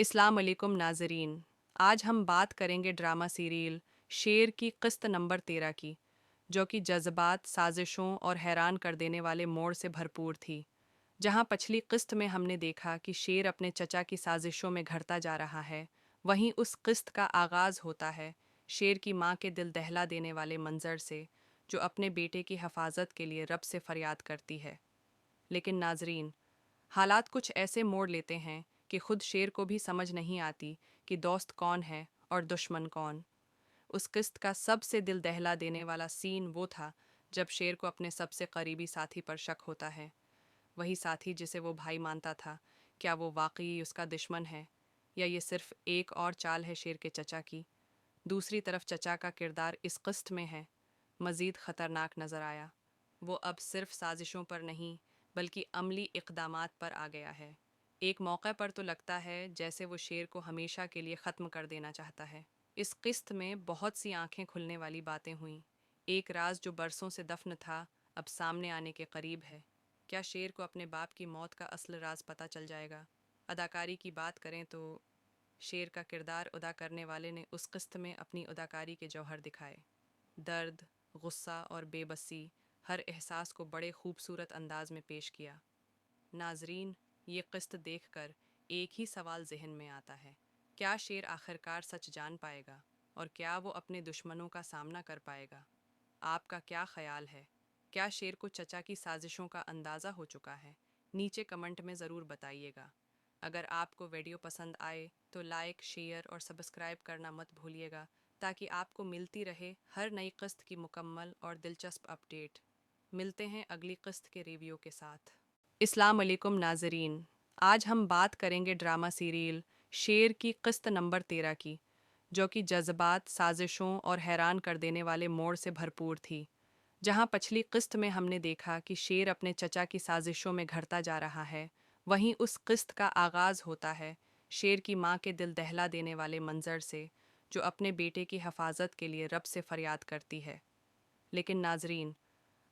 अस्सलाम वालेकुम नाजरीन। आज हम बात करेंगे ड्रामा सीरियल शेर की किस्त नंबर 13 की, जो कि जज्बात, साजिशों और हैरान कर देने वाले मोड़ से भरपूर थी। जहां पिछली किस्त में हमने देखा कि शेर अपने चचा की साजिशों में घड़ता जा रहा है, वहीं उस किस्त का आगाज़ होता है शेर की मां के दिल दहला देने वाले मंजर से, जो अपने बेटे की हिफाजत के लिए रब से फरियाद करती है। लेकिन नाजरीन, हालात कुछ ऐसे मोड़ लेते हैं कि खुद शेर को भी समझ नहीं आती कि दोस्त कौन है और दुश्मन कौन। उस किस्त का सबसे दिल दहला देने वाला सीन वो था जब शेर को अपने सबसे करीबी साथी पर शक होता है। वही साथी जिसे वो भाई मानता था, क्या वो वाकई उसका दुश्मन है, या ये सिर्फ एक और चाल है शेर के चचा की। दूसरी तरफ चचा का किरदार इस किस्त में है मज़ीद ख़तरनाक नज़र आया। वो अब सिर्फ साजिशों पर नहीं बल्कि अमली इक़दामात पर आ गया है। एक मौके पर तो लगता है जैसे वो शेर को हमेशा के लिए ख़त्म कर देना चाहता है। इस किस्त में बहुत सी आंखें खुलने वाली बातें हुईं। एक राज जो बरसों से दफन था, अब सामने आने के करीब है। क्या शेर को अपने बाप की मौत का असल राज पता चल जाएगा? अदाकारी की बात करें तो शेर का किरदार अदा करने वाले ने उस किस्त में अपनी अदाकारी के जौहर दिखाए। दर्द, गुस्सा और बेबसी, हर एहसास को बड़े खूबसूरत अंदाज में पेश किया। नाजरीन, ये किस्त देखकर एक ही सवाल जहन में आता है, क्या शेर आखिरकार सच जान पाएगा और क्या वो अपने दुश्मनों का सामना कर पाएगा? आपका क्या ख्याल है? क्या शेर को चचा की साजिशों का अंदाज़ा हो चुका है? नीचे कमेंट में ज़रूर बताइएगा। अगर आपको वीडियो पसंद आए तो लाइक, शेयर और सब्सक्राइब करना मत भूलिएगा, ताकि आपको मिलती रहे हर नई किस्त की मुकम्मल और दिलचस्प अपडेट। मिलते हैं अगली किस्त के रिव्यू के साथ। अस्सलाम वालेकुम नाजरीन। आज हम बात करेंगे ड्रामा सीरियल शेर की किस्त नंबर 13 की, जो कि जज्बात, साजिशों और हैरान कर देने वाले मोड़ से भरपूर थी। जहां पिछली किस्त में हमने देखा कि शेर अपने चचा की साजिशों में घड़ता जा रहा है, वहीं उस किस्त का आगाज़ होता है शेर की मां के दिल दहला देने वाले मंजर से, जो अपने बेटे की हिफाजत के लिए रब से फरियाद करती है। लेकिन नाजरीन,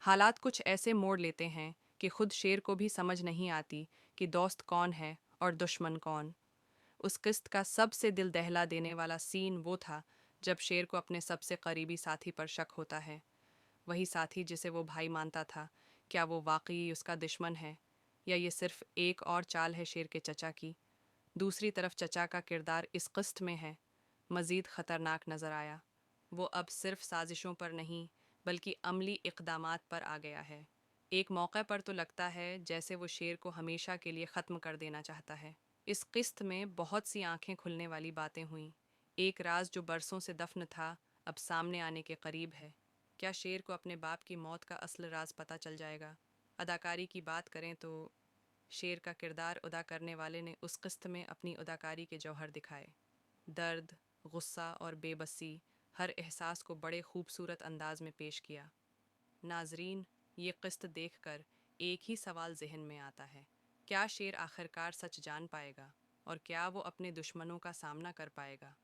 हालात कुछ ऐसे मोड़ लेते हैं कि खुद शेर को भी समझ नहीं आती कि दोस्त कौन है और दुश्मन कौन। उस किस्त का सबसे दिल दहला देने वाला सीन वो था जब शेर को अपने सबसे करीबी साथी पर शक होता है। वही साथी जिसे वो भाई मानता था, क्या वो वाकई उसका दुश्मन है, या ये सिर्फ एक और चाल है शेर के चचा की। दूसरी तरफ चचा का किरदार इस किस्त में है मज़ीद ख़तरनाक नज़र आया। वो अब सिर्फ साजिशों पर नहीं बल्कि अमली इक़दामात पर आ गया है। एक मौके पर तो लगता है जैसे वो शेर को हमेशा के लिए ख़त्म कर देना चाहता है। इस किस्त में बहुत सी आंखें खुलने वाली बातें हुईं। एक राज जो बरसों से दफन था, अब सामने आने के करीब है। क्या शेर को अपने बाप की मौत का असल राज पता चल जाएगा? अदाकारी की बात करें तो शेर का किरदार अदा करने वाले ने उस किस्त में अपनी अदाकारी के जौहर दिखाए। दर्द, गुस्सा और बेबसी, हर एहसास को बड़े खूबसूरत अंदाज में पेश किया। नाजरीन, ये किस्त देखकर एक ही सवाल जहन में आता है, क्या शेर आखिरकार सच जान पाएगा और क्या वो अपने दुश्मनों का सामना कर पाएगा?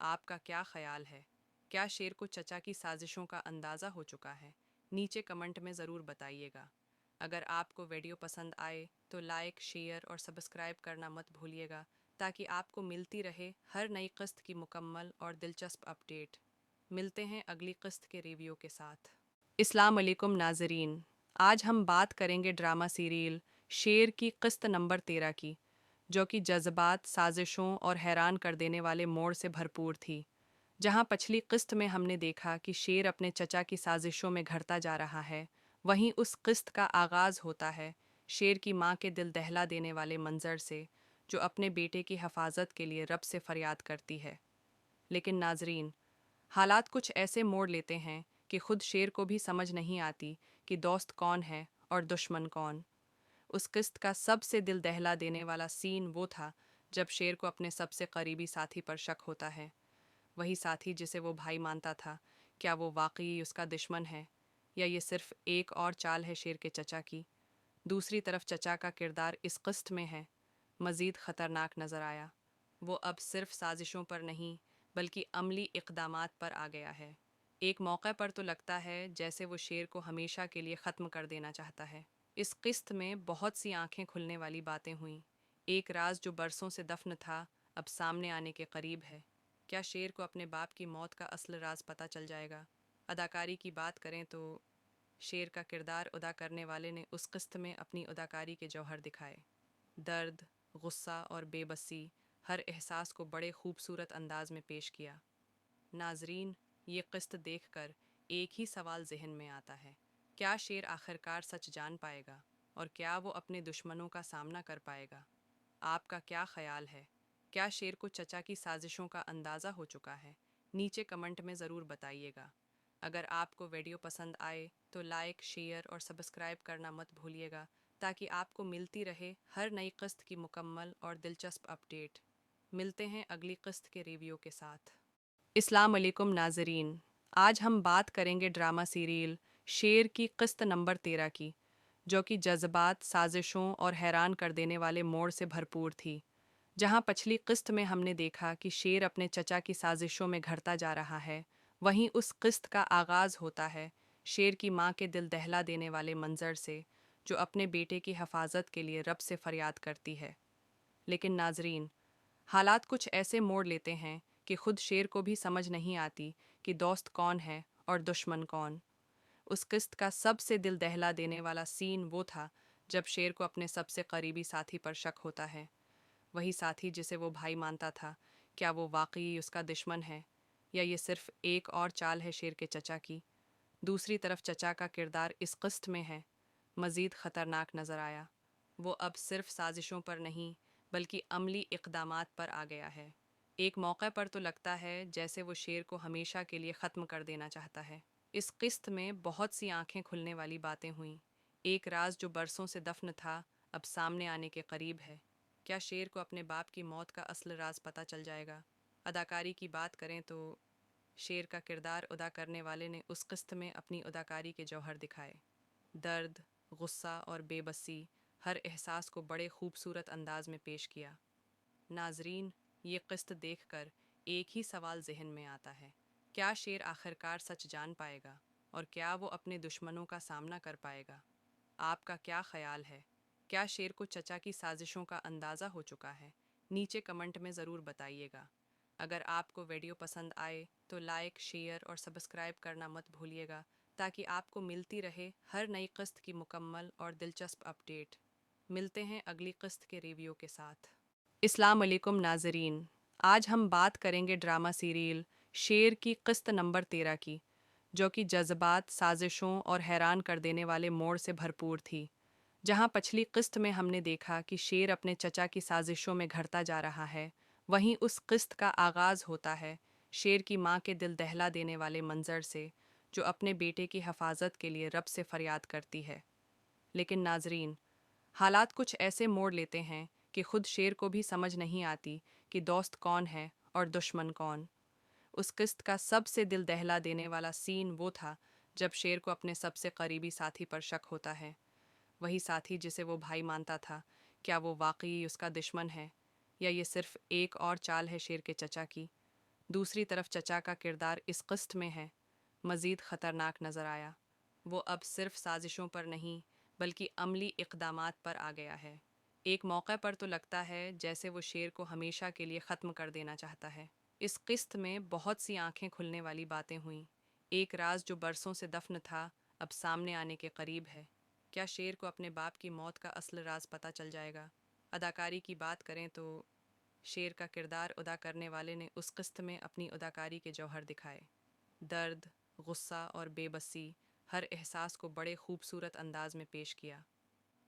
आपका क्या ख्याल है? क्या शेर को चचा की साजिशों का अंदाज़ा हो चुका है? नीचे कमेंट में ज़रूर बताइएगा। अगर आपको वीडियो पसंद आए तो लाइक, शेयर और सब्सक्राइब करना मत भूलिएगा, ताकि आपको मिलती रहे हर नई किस्त की मुकम्मल और दिलचस्प अपडेट। मिलते हैं अगली किस्त के रिव्यू के साथ। अस्सलाम वालेकुम नाजरीन। आज हम बात करेंगे ड्रामा सीरियल शेर की किस्त नंबर 13 की, जो कि जज्बात, साजिशों और हैरान कर देने वाले मोड़ से भरपूर थी। जहां पिछली किस्त में हमने देखा कि शेर अपने चचा की साजिशों में घड़ता जा रहा है, वहीं उस किस्त का आगाज़ होता है शेर की मां के दिल दहला देने वाले मंजर से, जो अपने बेटे की हिफाजत के लिए रब से फरियाद करती है। लेकिन नाजरीन, हालात कुछ ऐसे मोड़ लेते हैं कि खुद शेर को भी समझ नहीं आती कि दोस्त कौन है और दुश्मन कौन। उस किस्त का सबसे दिल दहला देने वाला सीन वो था जब शेर को अपने सबसे करीबी साथी पर शक होता है। वही साथी जिसे वो भाई मानता था, क्या वो वाकई उसका दुश्मन है, या ये सिर्फ एक और चाल है शेर के चचा की। दूसरी तरफ चचा का किरदार इस किस्त में है मज़ीद ख़तरनाक नज़र आया। वो अब सिर्फ साजिशों पर नहीं बल्कि अमली इक़दामात पर आ गया है। एक मौके पर तो लगता है जैसे वो शेर को हमेशा के लिए ख़त्म कर देना चाहता है। इस किस्त में बहुत सी आंखें खुलने वाली बातें हुईं। एक राज जो बरसों से दफन था, अब सामने आने के करीब है। क्या शेर को अपने बाप की मौत का असल राज पता चल जाएगा? अदाकारी की बात करें तो शेर का किरदार अदा करने वाले ने उस किस्त में अपनी अदाकारी के जौहर दिखाए। दर्द, गुस्सा और बेबसी हर एहसास को बड़े खूबसूरत अंदाज में पेश किया। नाजरीन, ये किस्त देखकर एक ही सवाल जहन में आता है, क्या शेर आखिरकार सच जान पाएगा और क्या वो अपने दुश्मनों का सामना कर पाएगा? आपका क्या ख्याल है? क्या शेर को चचा की साजिशों का अंदाज़ा हो चुका है? नीचे कमेंट में ज़रूर बताइएगा। अगर आपको वीडियो पसंद आए तो लाइक, शेयर और सब्सक्राइब करना मत भूलिएगा, ताकि आपको मिलती रहे हर नई किस्त की मुकम्मल और दिलचस्प अपडेट। मिलते हैं अगली किस्त के रिव्यू के साथ। अस्सलाम वालेकुम नाजरीन, आज हम बात करेंगे ड्रामा सीरियल शेर की किस्त नंबर 13 की, जो कि जज्बात, साजिशों और हैरान कर देने वाले मोड़ से भरपूर थी। जहां पिछली किस्त में हमने देखा कि शेर अपने चचा की साजिशों में घड़ता जा रहा है, वहीं उस किस्त का आगाज़ होता है शेर की मां के दिल दहला देने वाले मंजर से, जो अपने बेटे की हिफाजत के लिए रब से फरियाद करती है। लेकिन नाजरीन, हालात कुछ ऐसे मोड़ लेते हैं कि खुद शेर को भी समझ नहीं आती कि दोस्त कौन है और दुश्मन कौन। उस किस्त का सबसे दिल दहला देने वाला सीन वो था जब शेर को अपने सबसे करीबी साथी पर शक होता है। वही साथी जिसे वो भाई मानता था, क्या वो वाकई उसका दुश्मन है या ये सिर्फ एक और चाल है शेर के चचा की? दूसरी तरफ चचा का किरदार इस किस्त में है मज़ीद ख़तरनाक नज़र आया। वो अब सिर्फ साजिशों पर नहीं बल्कि अमली इक़दामात पर आ गया है। एक मौके पर तो लगता है जैसे वो शेर को हमेशा के लिए ख़त्म कर देना चाहता है। इस किस्त में बहुत सी आंखें खुलने वाली बातें हुईं। एक राज जो बरसों से दफन था, अब सामने आने के करीब है। क्या शेर को अपने बाप की मौत का असल राज पता चल जाएगा? अदाकारी की बात करें तो शेर का किरदार अदा करने वाले ने उस किस्त में अपनी अदाकारी के जौहर दिखाए। दर्द, गुस्सा और बेबसी हर एहसास को बड़े खूबसूरत अंदाज में पेश किया। नाजरीन, ये किस्त देखकर एक ही सवाल जहन में आता है, क्या शेर आखिरकार सच जान पाएगा और क्या वो अपने दुश्मनों का सामना कर पाएगा? आपका क्या ख्याल है? क्या शेर को चचा की साजिशों का अंदाज़ा हो चुका है? नीचे कमेंट में ज़रूर बताइएगा। अगर आपको वीडियो पसंद आए तो लाइक, शेयर और सब्सक्राइब करना मत भूलिएगा, ताकि आपको मिलती रहे हर नई किस्त की मुकम्मल और दिलचस्प अपडेट। मिलते हैं अगली किस्त के रिव्यू के साथ। अस्सलाम वालेकुम नाजरीन, आज हम बात करेंगे ड्रामा सीरियल शेर की किस्त नंबर 13 की, जो कि जज्बात, साजिशों और हैरान कर देने वाले मोड़ से भरपूर थी। जहां पिछली किस्त में हमने देखा कि शेर अपने चचा की साजिशों में घड़ता जा रहा है, वहीं उस किस्त का आगाज़ होता है शेर की मां के दिल दहला देने वाले मंजर से, जो अपने बेटे की हिफाजत के लिए रब से फरियाद करती है। लेकिन नाजरीन, हालात कुछ ऐसे मोड़ लेते हैं कि खुद शेर को भी समझ नहीं आती कि दोस्त कौन है और दुश्मन कौन। उस किस्त का सबसे दिल दहला देने वाला सीन वो था जब शेर को अपने सबसे करीबी साथी पर शक होता है। वही साथी जिसे वो भाई मानता था, क्या वो वाकई उसका दुश्मन है या ये सिर्फ एक और चाल है शेर के चचा की? दूसरी तरफ चचा का किरदार इस किस्त में है मज़ीद ख़तरनाक नज़र आया। वो अब सिर्फ साजिशों पर नहीं बल्कि अमली इक़दामात पर आ गया है। एक मौके पर तो लगता है जैसे वो शेर को हमेशा के लिए ख़त्म कर देना चाहता है। इस किस्त में बहुत सी आंखें खुलने वाली बातें हुईं। एक राज जो बरसों से दफन था, अब सामने आने के करीब है। क्या शेर को अपने बाप की मौत का असल राज पता चल जाएगा? अदाकारी की बात करें तो शेर का किरदार अदा करने वाले ने उस किस्त में अपनी अदाकारी के जौहर दिखाए। दर्द, गुस्सा और बेबसी हर एहसास को बड़े खूबसूरत अंदाज में पेश किया।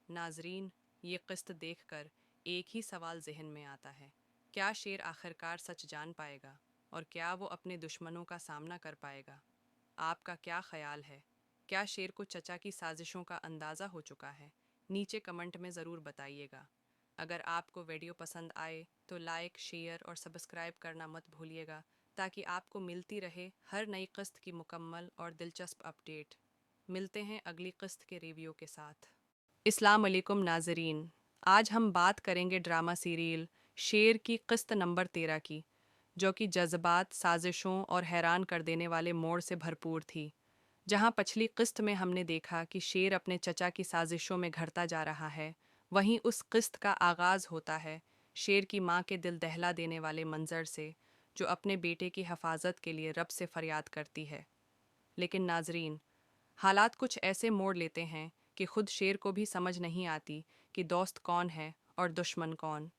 नाजरीन, ये किस्त देखकर एक ही सवाल जहन में आता है, क्या शेर आखिरकार सच जान पाएगा और क्या वो अपने दुश्मनों का सामना कर पाएगा? आपका क्या ख्याल है? क्या शेर को चचा की साजिशों का अंदाज़ा हो चुका है? नीचे कमेंट में ज़रूर बताइएगा। अगर आपको वीडियो पसंद आए तो लाइक, शेयर और सब्सक्राइब करना मत भूलिएगा, ताकि आपको मिलती रहे हर नई किस्त की मुकम्मल और दिलचस्प अपडेट। मिलते हैं अगली किस्त के रिव्यू के साथ। अस्सलाम वालेकुम नाजरीन, आज हम बात करेंगे ड्रामा सीरियल शेर की किस्त नंबर 13 की, जो कि जज्बात, साजिशों और हैरान कर देने वाले मोड़ से भरपूर थी। जहां पिछली किस्त में हमने देखा कि शेर अपने चचा की साजिशों में घड़ता जा रहा है, वहीं उस किस्त का आगाज़ होता है शेर की माँ के दिल दहला देने वाले मंजर से जो अपने बेटे की हिफाजत के लिए रब से फरियाद करती है। लेकिन नाजरीन, हालात कुछ ऐसे मोड़ लेते हैं कि खुद शेर को भी समझ नहीं आती कि दोस्त कौन है और दुश्मन कौन।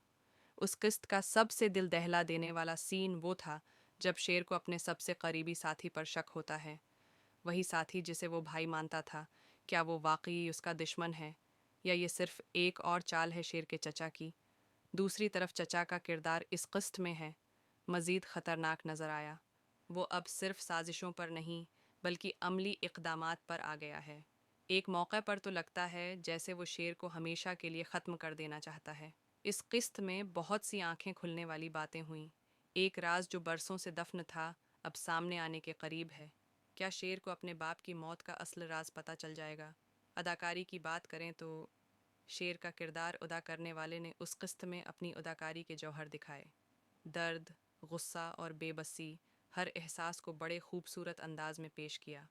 उस किस्त का सबसे दिल दहला देने वाला सीन वो था जब शेर को अपने सबसे करीबी साथी पर शक होता है। वही साथी जिसे वो भाई मानता था, क्या वो वाकई उसका दुश्मन है या ये सिर्फ एक और चाल है शेर के चचा की। दूसरी तरफ चचा का किरदार इस किस्त में है मज़ीद ख़तरनाक नज़र आया। वो अब सिर्फ साजिशों पर नहीं बल्कि अमली इक़दामात पर आ गया है। एक मौके पर तो लगता है जैसे वो शेर को हमेशा के लिए ख़त्म कर देना चाहता है। इस किस्त में बहुत सी आंखें खुलने वाली बातें हुईं। एक राज जो बरसों से दफन था अब सामने आने के करीब है। क्या शेर को अपने बाप की मौत का असल राज पता चल जाएगा? अदाकारी की बात करें तो शेर का किरदार अदा करने वाले ने उस किस्त में अपनी अदाकारी के जौहर दिखाए। दर्द, गुस्सा और बेबसी हर एहसास को बड़े खूबसूरत अंदाज में पेश किया।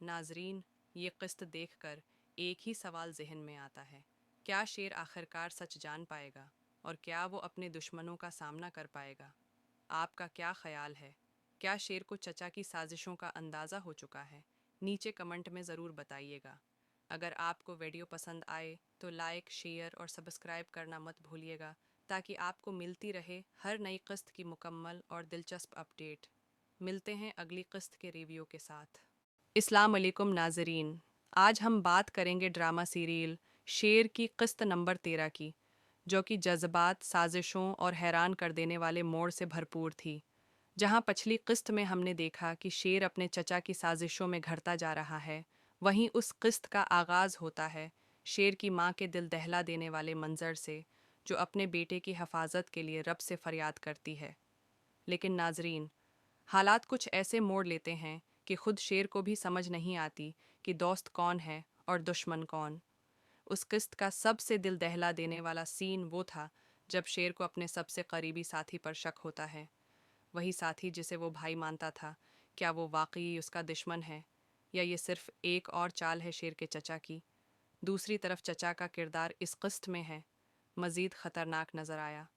नाजरीन, ये किस्त देखकर एक ही सवाल जहन में आता है, क्या शेर आखिरकार सच जान पाएगा और क्या वो अपने दुश्मनों का सामना कर पाएगा? आपका क्या ख्याल है? क्या शेर को चचा की साजिशों का अंदाज़ा हो चुका है? नीचे कमेंट में ज़रूर बताइएगा। अगर आपको वीडियो पसंद आए तो लाइक, शेयर और सब्सक्राइब करना मत भूलिएगा ताकि आपको मिलती रहे हर नई किस्त की मुकम्मल और दिलचस्प अपडेट। मिलते हैं अगली किस्त के रिव्यू के साथ। अस्सलाम वालेकुम नाजरीन, आज हम बात करेंगे ड्रामा सीरियल शेर की किस्त नंबर 13 की, जो कि जज्बात, साजिशों और हैरान कर देने वाले मोड़ से भरपूर थी। जहां पिछली किस्त में हमने देखा कि शेर अपने चचा की साजिशों में घड़ता जा रहा है, वहीं उस किस्त का आगाज़ होता है शेर की माँ के दिल दहला देने वाले मंजर से जो अपने बेटे की हिफाजत के लिए रब से फरियाद करती है। लेकिन नाजरीन, हालात कुछ ऐसे मोड़ लेते हैं कि खुद शेर को भी समझ नहीं आती कि दोस्त कौन है और दुश्मन कौन। उस किस्त का सबसे दिल दहला देने वाला सीन वो था जब शेर को अपने सबसे करीबी साथी पर शक होता है। वही साथी जिसे वो भाई मानता था, क्या वो वाकई उसका दुश्मन है या ये सिर्फ एक और चाल है शेर के चचा की। दूसरी तरफ चचा का किरदार इस किस्त में है मज़ीद ख़तरनाक नज़र आया।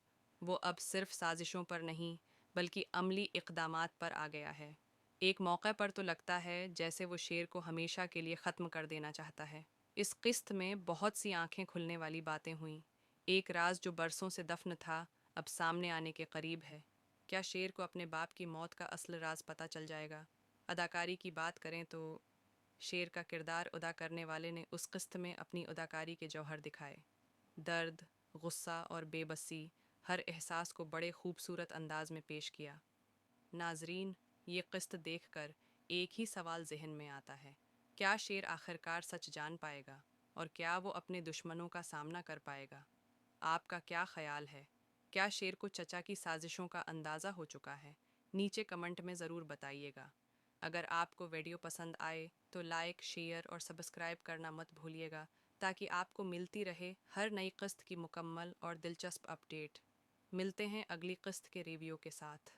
वो अब सिर्फ साजिशों पर नहीं बल्कि अमली इक़दामात पर आ गया है। एक मौके पर तो लगता है जैसे वो शेर को हमेशा के लिए ख़त्म कर देना चाहता है। इस किस्त में बहुत सी आंखें खुलने वाली बातें हुईं। एक राज जो बरसों से दफन था अब सामने आने के करीब है। क्या शेर को अपने बाप की मौत का असल राज पता चल जाएगा? अदाकारी की बात करें तो शेर का किरदार अदा करने वाले ने उस किस्त में अपनी अदाकारी के जौहर दिखाए। दर्द, गुस्सा और बेबसी हर एहसास को बड़े खूबसूरत अंदाज में पेश किया। नाजरीन, ये किस्त देखकर एक ही सवाल जहन में आता है, क्या शेर आखिरकार सच जान पाएगा और क्या वो अपने दुश्मनों का सामना कर पाएगा? आपका क्या ख्याल है? क्या शेर को चचा की साजिशों का अंदाज़ा हो चुका है? नीचे कमेंट में ज़रूर बताइएगा। अगर आपको वीडियो पसंद आए तो लाइक, शेयर और सब्सक्राइब करना मत भूलिएगा ताकि आपको मिलती रहे हर नई किस्त की मुकम्मल और दिलचस्प अपडेट। मिलते हैं अगली किस्त के रिव्यू के साथ।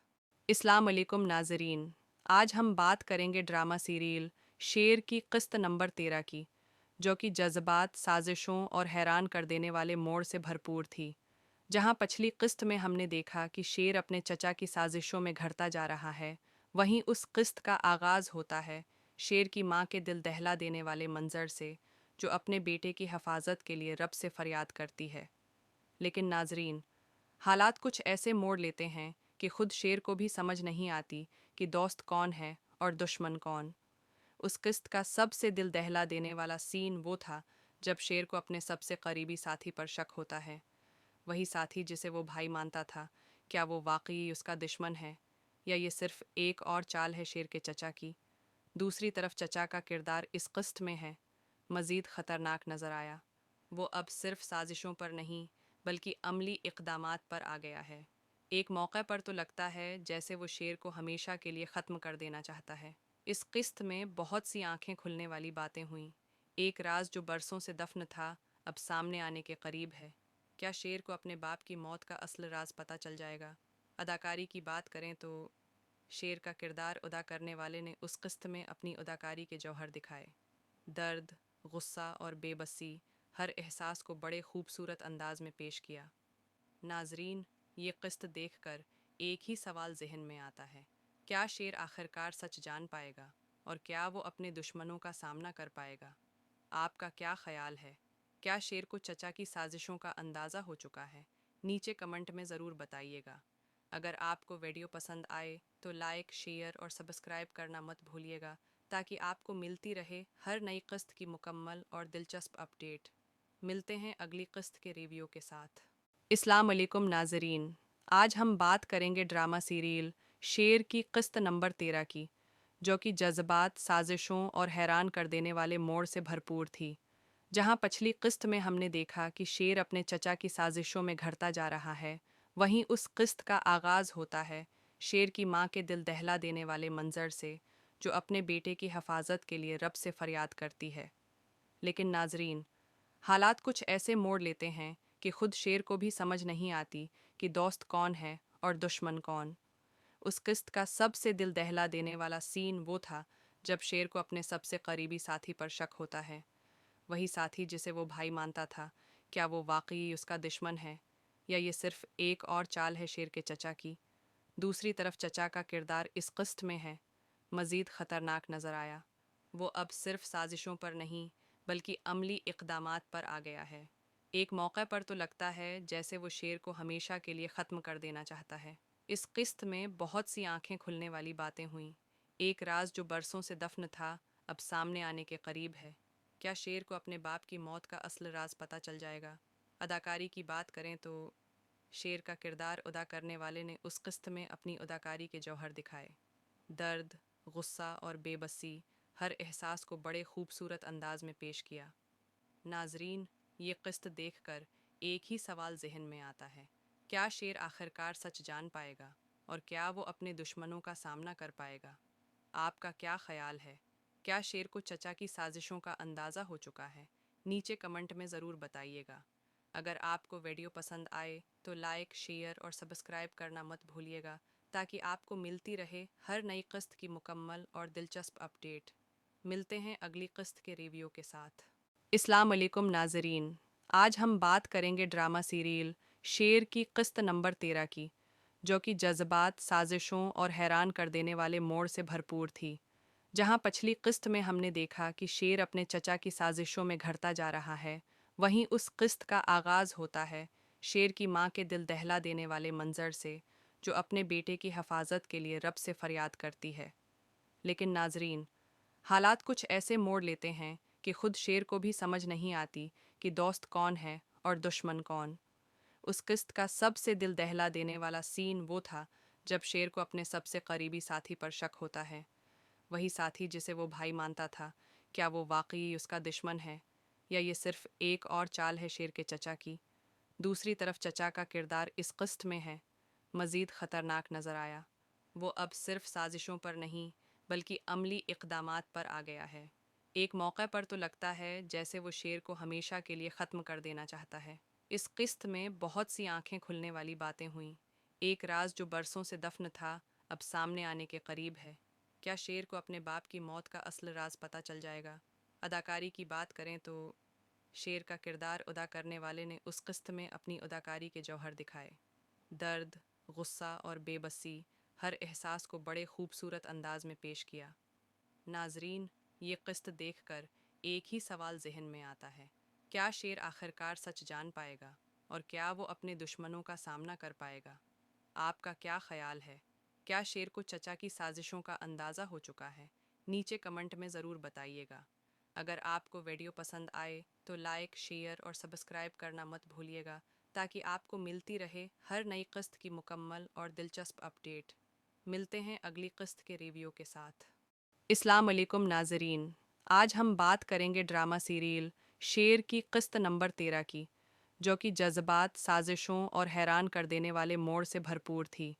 अस्सलाम वालेकुम नाजरीन, आज हम बात करेंगे ड्रामा सीरियल शेर की किस्त नंबर 13 की, जो कि जज्बात, साजिशों और हैरान कर देने वाले मोड़ से भरपूर थी। जहां पिछली किस्त में हमने देखा कि शेर अपने चचा की साजिशों में घड़ता जा रहा है, वहीं उस किस्त का आगाज़ होता है शेर की माँ के दिल दहला देने वाले मंजर से जो अपने बेटे की हिफाजत के लिए रब से फरियाद करती है। लेकिन नाजरीन, हालात कुछ ऐसे मोड़ लेते हैं कि खुद शेर को भी समझ नहीं आती कि दोस्त कौन है और दुश्मन कौन। उस किस्त का सबसे दिल दहला देने वाला सीन वो था जब शेर को अपने सबसे करीबी साथी पर शक होता है। वही साथी जिसे वो भाई मानता था, क्या वो वाकई उसका दुश्मन है या ये सिर्फ एक और चाल है शेर के चचा की। दूसरी तरफ चचा का किरदार इस किस्त में है मज़ीद ख़तरनाक नज़र आया। वो अब सिर्फ साजिशों पर नहीं बल्कि अमली इक़दामात पर आ गया है। एक मौके पर तो लगता है जैसे वो शेर को हमेशा के लिए ख़त्म कर देना चाहता है। इस किस्त में बहुत सी आंखें खुलने वाली बातें हुईं। एक राज जो बरसों से दफन था अब सामने आने के करीब है। क्या शेर को अपने बाप की मौत का असल राज पता चल जाएगा? अदाकारी की बात करें तो शेर का किरदार अदा करने वाले ने उस किस्त में अपनी अदाकारी के जौहर दिखाए। दर्द, गुस्सा और बेबसी हर एहसास को बड़े खूबसूरत अंदाज में पेश किया। नाजरीन, ये किस्त देखकर एक ही सवाल जहन में आता है, क्या शेर आखिरकार सच जान पाएगा और क्या वो अपने दुश्मनों का सामना कर पाएगा? आपका क्या ख्याल है? क्या शेर को चचा की साजिशों का अंदाज़ा हो चुका है? नीचे कमेंट में ज़रूर बताइएगा। अगर आपको वीडियो पसंद आए तो लाइक, शेयर और सब्सक्राइब करना मत भूलिएगा ताकि आपको मिलती रहे हर नई किस्त की मुकम्मल और दिलचस्प अपडेट। मिलते हैं अगली किस्त के रिव्यू के साथ। अस्सलाम वालेकुम नाजरीन, आज हम बात करेंगे ड्रामा सीरियल शेर की किस्त नंबर 13 की, जो कि जज्बात, साजिशों और हैरान कर देने वाले मोड़ से भरपूर थी। जहां पिछली किस्त में हमने देखा कि शेर अपने चचा की साजिशों में घड़ता जा रहा है, वहीं उस किस्त का आगाज़ होता है शेर की मां के दिल दहला देने वाले मंजर से, जो अपने बेटे की हिफाजत के लिए रब से फरियाद करती है। लेकिन नाजरीन, हालात कुछ ऐसे मोड़ लेते हैं कि खुद शेर को भी समझ नहीं आती कि दोस्त कौन है और दुश्मन कौन। उस किस्त का सबसे दिल दहला देने वाला सीन वो था जब शेर को अपने सबसे करीबी साथी पर शक होता है। वही साथी जिसे वो भाई मानता था, क्या वो वाकई उसका दुश्मन है या ये सिर्फ एक और चाल है शेर के चचा की? दूसरी तरफ चचा का किरदार इस किस्त में है मज़ीद ख़तरनाक नज़र आया। वो अब सिर्फ साजिशों पर नहीं बल्कि अमली इक़दामात पर आ गया है। एक मौके पर तो लगता है जैसे वो शेर को हमेशा के लिए ख़त्म कर देना चाहता है। इस किस्त में बहुत सी आंखें खुलने वाली बातें हुईं। एक राज जो बरसों से दफन था अब सामने आने के करीब है। क्या शेर को अपने बाप की मौत का असल राज पता चल जाएगा? अदाकारी की बात करें तो शेर का किरदार अदा करने वाले ने उस किस्त में अपनी अदाकारी के जौहर दिखाए। दर्द, गुस्सा और बेबसी हर एहसास को बड़े खूबसूरत अंदाज में पेश किया। नाजरीन, ये किस्त देखकर एक ही सवाल जहन में आता है, क्या शेर आखिरकार सच जान पाएगा और क्या वो अपने दुश्मनों का सामना कर पाएगा? आपका क्या ख्याल है? क्या शेर को चचा की साजिशों का अंदाज़ा हो चुका है? नीचे कमेंट में ज़रूर बताइएगा। अगर आपको वीडियो पसंद आए तो लाइक, शेयर और सब्सक्राइब करना मत भूलिएगा ताकि आपको मिलती रहे हर नई किस्त की मुकम्मल और दिलचस्प अपडेट। मिलते हैं अगली किस्त के रिव्यू के साथ। अस्सलाम वालेकुम नाजरीन, आज हम बात करेंगे ड्रामा सीरियल शेर की किस्त नंबर 13 की, जो कि जज्बात, साजिशों और हैरान कर देने वाले मोड़ से भरपूर थी। जहां पिछली किस्त में हमने देखा कि शेर अपने चचा की साजिशों में घड़ता जा रहा है, वहीं उस किस्त का आगाज़ होता है शेर की मां के दिल दहला देने वाले मंजर से, जो अपने बेटे की हिफाजत के लिए रब से फरियाद करती है। लेकिन नाजरीन, हालात कुछ ऐसे मोड़ लेते हैं कि खुद शेर को भी समझ नहीं आती कि दोस्त कौन है और दुश्मन कौन। उस किस्त का सबसे दिल दहला देने वाला सीन वो था जब शेर को अपने सबसे करीबी साथी पर शक होता है। वही साथी जिसे वो भाई मानता था, क्या वो वाकई उसका दुश्मन है या ये सिर्फ एक और चाल है शेर के चचा की? दूसरी तरफ चचा का किरदार इस किस्त में है मज़ीद ख़तरनाक नज़र आया। वो अब सिर्फ साजिशों पर नहीं बल्कि अमली इक़दामात पर आ गया है। एक मौके पर तो लगता है जैसे वो शेर को हमेशा के लिए ख़त्म कर देना चाहता है। इस किस्त में बहुत सी आंखें खुलने वाली बातें हुईं। एक राज जो बरसों से दफन था अब सामने आने के करीब है। क्या शेर को अपने बाप की मौत का असल राज पता चल जाएगा? अदाकारी की बात करें तो शेर का किरदार अदा करने वाले ने उस किस्त में अपनी अदाकारी के जौहर दिखाए। दर्द, गुस्सा और बेबसी हर एहसास को बड़े खूबसूरत अंदाज में पेश किया। नाजरीन, ये किस्त देखकर एक ही सवाल जहन में आता है, क्या शेर आखिरकार सच जान पाएगा और क्या वो अपने दुश्मनों का सामना कर पाएगा? आपका क्या ख्याल है? क्या शेर को चचा की साजिशों का अंदाज़ा हो चुका है? नीचे कमेंट में ज़रूर बताइएगा। अगर आपको वीडियो पसंद आए तो लाइक, शेयर और सब्सक्राइब करना मत भूलिएगा ताकि आपको मिलती रहे हर नई किस्त की मुकम्मल और दिलचस्प अपडेट। मिलते हैं अगली किस्त के रिव्यू के साथ। अस्सलाम वालेकुम नाजरीन, आज हम बात करेंगे ड्रामा सीरियल शेर की किस्त नंबर 13 की, जो कि जज्बात, साजिशों और हैरान कर देने वाले मोड़ से भरपूर थी।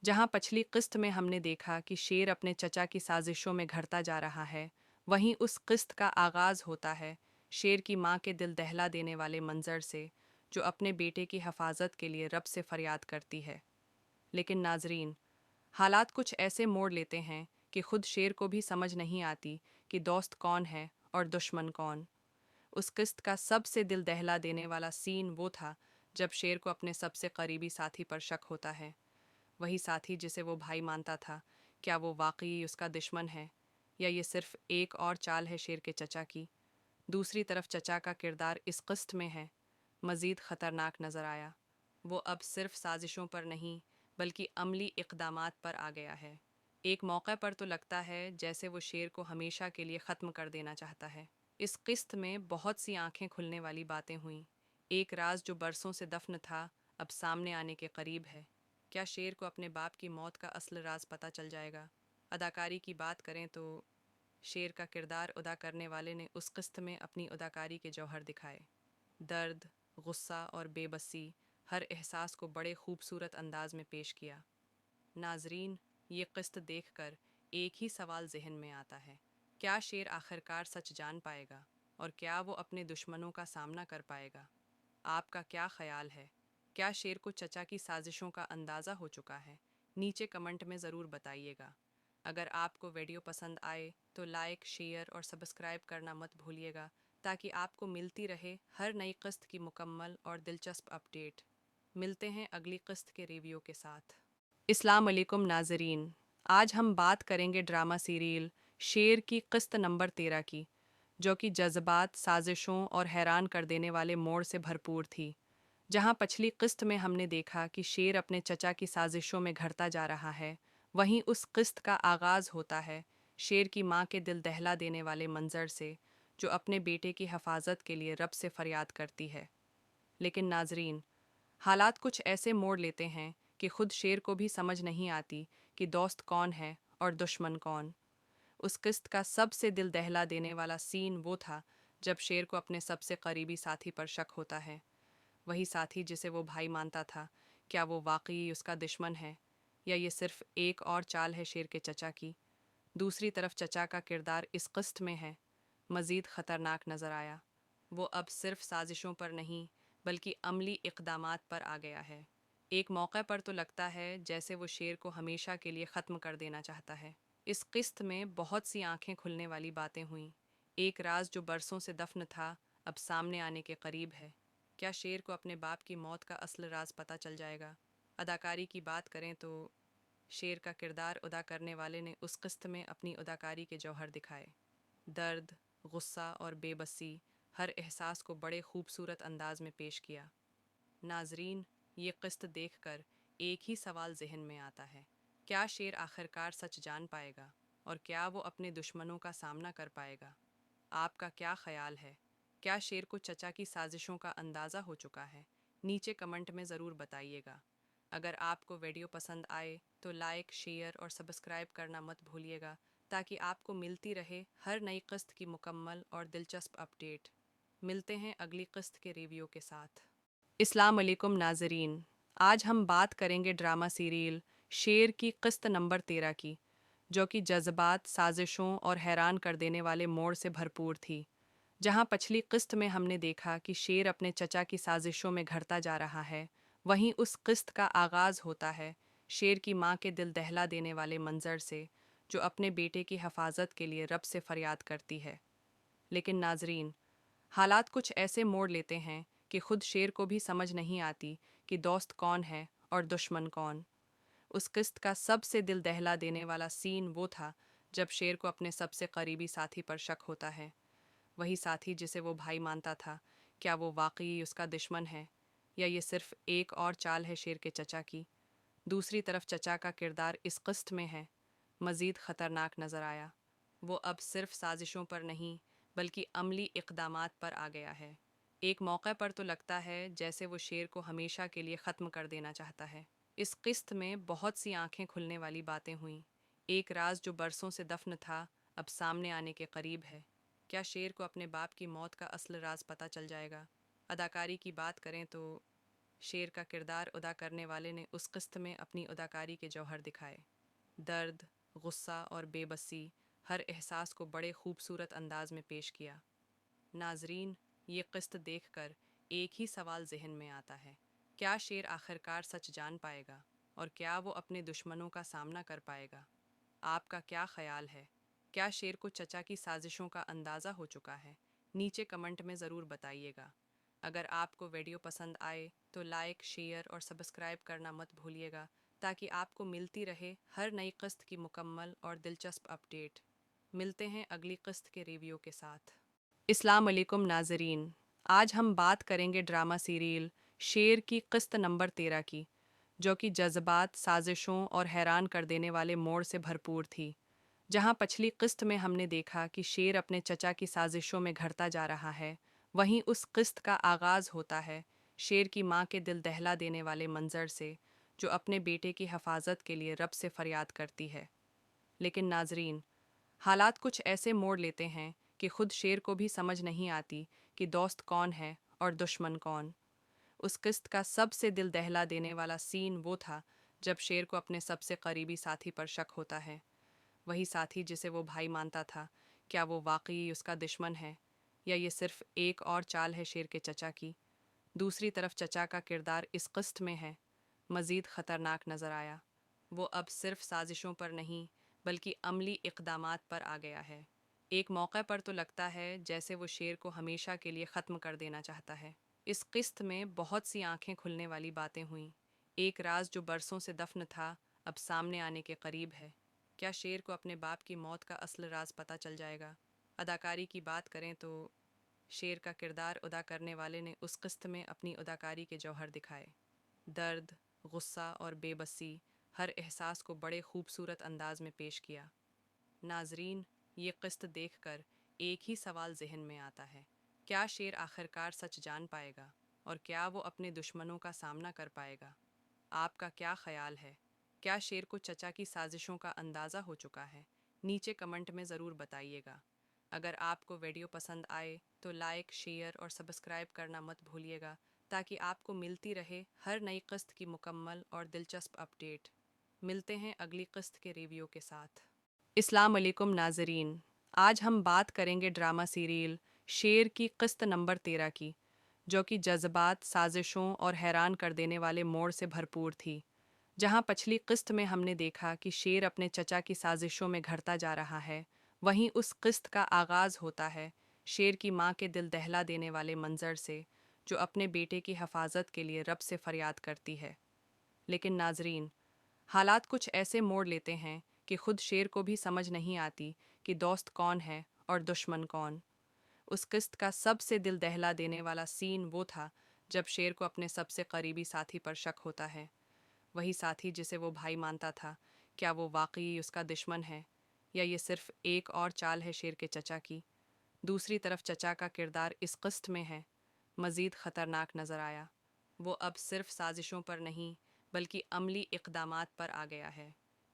जहां पिछली किस्त में हमने देखा कि शेर अपने चचा की साजिशों में घड़ता जा रहा है, वहीं उस किस्त का आगाज़ होता है शेर की मां के दिल दहला देने वाले मंजर से, जो अपने बेटे की हिफाजत के लिए रब से फरियाद करती है। लेकिन नाजरीन, हालात कुछ ऐसे मोड़ लेते हैं कि खुद शेर को भी समझ नहीं आती कि दोस्त कौन है और दुश्मन कौन। उस किस्त का सबसे दिल दहला देने वाला सीन वो था जब शेर को अपने सबसे करीबी साथी पर शक होता है, वही साथी जिसे वो भाई मानता था, क्या वो वाकई उसका दुश्मन है या ये सिर्फ एक और चाल है शेर के चचा की। दूसरी तरफ चचा का किरदार इस किस्त में है मज़ीद ख़तरनाक नज़र आया। वो अब सिर्फ साजिशों पर नहीं बल्कि अमली इक़दामात पर आ गया है। एक मौके पर तो लगता है जैसे वो शेर को हमेशा के लिए ख़त्म कर देना चाहता है। इस किस्त में बहुत सी आंखें खुलने वाली बातें हुईं। एक राज जो बरसों से दफन था अब सामने आने के करीब है। क्या शेर को अपने बाप की मौत का असल राज पता चल जाएगा? अदाकारी की बात करें तो शेर का किरदार अदा करने वाले ने उस किस्त में अपनी अदाकारी के जौहर दिखाए। दर्द, गुस्सा और बेबसी हर एहसास को बड़े खूबसूरत अंदाज में पेश किया। नाजरीन, ये किस्त देखकर एक ही सवाल जहन में आता है, क्या शेर आखिरकार सच जान पाएगा और क्या वो अपने दुश्मनों का सामना कर पाएगा? आपका क्या ख्याल है? क्या शेर को चचा की साजिशों का अंदाज़ा हो चुका है? नीचे कमेंट में ज़रूर बताइएगा। अगर आपको वीडियो पसंद आए तो लाइक, शेयर और सब्सक्राइब करना मत भूलिएगा ताकि आपको मिलती रहे हर नई किस्त की मुकम्मल और दिलचस्प अपडेट। मिलते हैं अगली किस्त के रिव्यू के साथ। अस्सलाम वालेकुम नाजरीन, आज हम बात करेंगे ड्रामा सीरियल शेर की किस्त नंबर 13 की, जो कि जज्बात, साजिशों और हैरान कर देने वाले मोड़ से भरपूर थी। जहां पिछली किस्त में हमने देखा कि शेर अपने चचा की साजिशों में घड़ता जा रहा है, वहीं उस किस्त का आगाज़ होता है शेर की माँ के दिल दहला देने वाले मंजर से, जो अपने बेटे की हिफाजत के लिए रब से फरियाद करती है। लेकिन नाजरीन, हालात कुछ ऐसे मोड़ लेते हैं कि खुद शेर को भी समझ नहीं आती कि दोस्त कौन है और दुश्मन कौन। उस किस्त का सबसे दिल दहला देने वाला सीन वो था जब शेर को अपने सबसे करीबी साथी पर शक होता है। वही साथी जिसे वो भाई मानता था, क्या वो वाकई उसका दुश्मन है या ये सिर्फ एक और चाल है शेर के चचा की। दूसरी तरफ चचा का किरदार इस किस्त में है मज़ीद ख़तरनाक नज़र आया। वो अब सिर्फ साजिशों पर नहीं बल्कि अमली इक़दामात पर आ गया है। एक मौके पर तो लगता है जैसे वो शेर को हमेशा के लिए ख़त्म कर देना चाहता है। इस किस्त में बहुत सी आंखें खुलने वाली बातें हुईं। एक राज जो बरसों से दफन था अब सामने आने के करीब है। क्या शेर को अपने बाप की मौत का असल राज पता चल जाएगा? अदाकारी की बात करें तो शेर का किरदार अदा करने वाले ने उस किस्त में अपनी अदाकारी के जौहर दिखाए। दर्द, गुस्सा और बेबसी हर एहसास को बड़े खूबसूरत अंदाज में पेश किया। नाजरीन, ये किस्त देखकर एक ही सवाल जहन में आता है, क्या शेर आखिरकार सच जान पाएगा और क्या वो अपने दुश्मनों का सामना कर पाएगा? आपका क्या ख्याल है? क्या शेर को चचा की साजिशों का अंदाज़ा हो चुका है? नीचे कमेंट में ज़रूर बताइएगा। अगर आपको वीडियो पसंद आए तो लाइक, शेयर और सब्सक्राइब करना मत भूलिएगा ताकि आपको मिलती रहे हर नई किस्त की मुकम्मल और दिलचस्प अपडेट। मिलते हैं अगली किस्त के रिव्यू के साथ। अस्सलाम वालेकुम नाजरीन, आज हम बात करेंगे ड्रामा सीरियल शेर की किस्त नंबर 13 की, जो कि जज्बात, साजिशों और हैरान कर देने वाले मोड़ से भरपूर थी। जहां पिछली किस्त में हमने देखा कि शेर अपने चचा की साजिशों में घड़ता जा रहा है, वहीं उस किस्त का आगाज़ होता है शेर की माँ के दिल दहला देने वाले मंजर से, जो अपने बेटे की हिफाजत के लिए रब से फरियाद करती है। लेकिन नाजरीन, हालात कुछ ऐसे मोड़ लेते हैं कि खुद शेर को भी समझ नहीं आती कि दोस्त कौन है और दुश्मन कौन। उस किस्त का सबसे दिल दहला देने वाला सीन वो था जब शेर को अपने सबसे करीबी साथी पर शक होता है। वही साथी जिसे वो भाई मानता था, क्या वो वाकई उसका दुश्मन है या ये सिर्फ एक और चाल है शेर के चचा की। दूसरी तरफ चचा का किरदार इस किस्त में है मज़ीद ख़तरनाक नज़र आया। वो अब सिर्फ साजिशों पर नहीं बल्कि अमली इक़दामात पर आ गया है। एक मौके पर तो लगता है जैसे वो शेर को हमेशा के लिए ख़त्म कर देना चाहता है। इस किस्त में बहुत सी आंखें खुलने वाली बातें हुईं। एक राज जो बरसों से दफन था अब सामने आने के करीब है। क्या शेर को अपने बाप की मौत का असल राज पता चल जाएगा? अदाकारी की बात करें तो शेर का किरदार अदा करने वाले ने उस किस्त में अपनी अदाकारी के जौहर दिखाए। दर्द, गुस्सा और बेबसी हर एहसास को बड़े खूबसूरत अंदाज में पेश किया। नाजरीन, ये किस्त देखकर एक ही सवाल जहन में आता है, क्या शेर आखिरकार सच जान पाएगा और क्या वो अपने दुश्मनों का सामना कर पाएगा? आपका क्या ख्याल है? क्या शेर को चचा की साजिशों का अंदाज़ा हो चुका है? नीचे कमेंट में ज़रूर बताइएगा। اگر آپ کو ویڈیو پسند آئے تو لائک، شیئر اور سبسکرائب کرنا مت بھولیے گا تاکہ آپ کو ملتی رہے ہر نئی قسط کی مکمل اور دلچسپ اپڈیٹ۔ ملتے ہیں اگلی قسط کے ریویو کے ساتھ۔ السلام علیکم ناظرین، آج ہم بات کریں گے ڈرامہ سیریل شیر کی قسط نمبر 13 کی، جو کہ جذبات، سازشوں اور حیران کر دینے والے موڑ سے بھرپور تھی۔ جہاں پچھلی قسط میں ہم نے دیکھا کہ شیر اپنے چچا کی سازشوں میں گھڑتا جا رہا ہے، وہیں اس قسط کا آغاز ہوتا ہے شیر کی ماں کے دل دہلا دینے والے منظر سے، جو اپنے بیٹے کی حفاظت کے لیے رب سے فریاد کرتی ہے۔ لیکن ناظرین، حالات کچھ ایسے موڑ لیتے ہیں کہ خود شیر کو بھی سمجھ نہیں آتی کہ دوست کون ہے اور دشمن کون۔ اس قسط کا سب سے دل دہلا دینے والا سین وہ تھا جب شیر کو اپنے سب سے قریبی ساتھی پر شک ہوتا ہے، وہی ساتھی جسے وہ بھائی مانتا تھا۔ کیا وہ واقعی اس کا دشمن ہے یا یہ صرف ایک اور چال ہے شیر کے چچا کی؟ دوسری طرف چچا کا کردار اس قسط میں ہے مزید خطرناک نظر آیا۔ وہ اب صرف سازشوں پر نہیں بلکہ عملی اقدامات پر آ گیا ہے۔ ایک موقع پر تو لگتا ہے جیسے وہ شیر کو ہمیشہ کے لیے ختم کر دینا چاہتا ہے۔ اس قسط میں بہت سی آنکھیں کھلنے والی باتیں ہوئیں۔ ایک راز جو برسوں سے دفن تھا اب سامنے آنے کے قریب ہے۔ کیا شیر کو اپنے باپ کی موت کا اصل راز پتہ چل جائے گا؟ اداکاری کی بات کریں تو شیر کا کردار ادا کرنے والے نے اس قسط میں اپنی اداکاری کے جوہر دکھائے۔ درد، غصہ اور بے بسی، ہر احساس کو بڑے خوبصورت انداز میں پیش کیا۔ ناظرین، یہ قسط دیکھ کر ایک ہی سوال ذہن میں آتا ہے: کیا شیر آخرکار سچ جان پائے گا اور کیا وہ اپنے دشمنوں کا سامنا کر پائے گا؟ آپ کا کیا خیال ہے؟ کیا شیر کو چچا کی سازشوں کا اندازہ ہو چکا ہے؟ نیچے کمنٹ میں ضرور بتائیے گا۔ اگر آپ کو ویڈیو پسند آئے تو لائک، شیئر اور سبسکرائب کرنا مت بھولیے گا تاکہ آپ کو ملتی رہے ہر نئی قسط کی مکمل اور دلچسپ اپڈیٹ۔ ملتے ہیں اگلی قسط کے ریویو کے ساتھ۔ السلام علیکم ناظرین، آج ہم بات کریں گے ڈرامہ سیریل شیر کی قسط نمبر 13 کی، جو کہ جذبات، سازشوں اور حیران کر دینے والے موڑ سے بھرپور تھی۔ جہاں پچھلی قسط میں ہم نے دیکھا کہ شیر اپنے چچا کی سازشوں میں گھڑتا جا رہا ہے، وہیں اس قسط کا آغاز ہوتا ہے شیر کی ماں کے دل دہلا دینے والے منظر سے، جو اپنے بیٹے کی حفاظت کے لیے رب سے فریاد کرتی ہے۔ لیکن ناظرین، حالات کچھ ایسے موڑ لیتے ہیں کہ خود شیر کو بھی سمجھ نہیں آتی کہ دوست کون ہے اور دشمن کون۔ اس قسط کا سب سے دل دہلا دینے والا سین وہ تھا جب شیر کو اپنے سب سے قریبی ساتھی پر شک ہوتا ہے، وہی ساتھی جسے وہ بھائی مانتا تھا۔ کیا وہ واقعی اس کا دشمن ہے یا یہ صرف ایک اور چال ہے شیر کے چچا کی؟ دوسری طرف چچا کا کردار اس قسط میں ہے مزید خطرناک نظر آیا۔ وہ اب صرف سازشوں پر نہیں بلکہ عملی اقدامات پر آ گیا ہے۔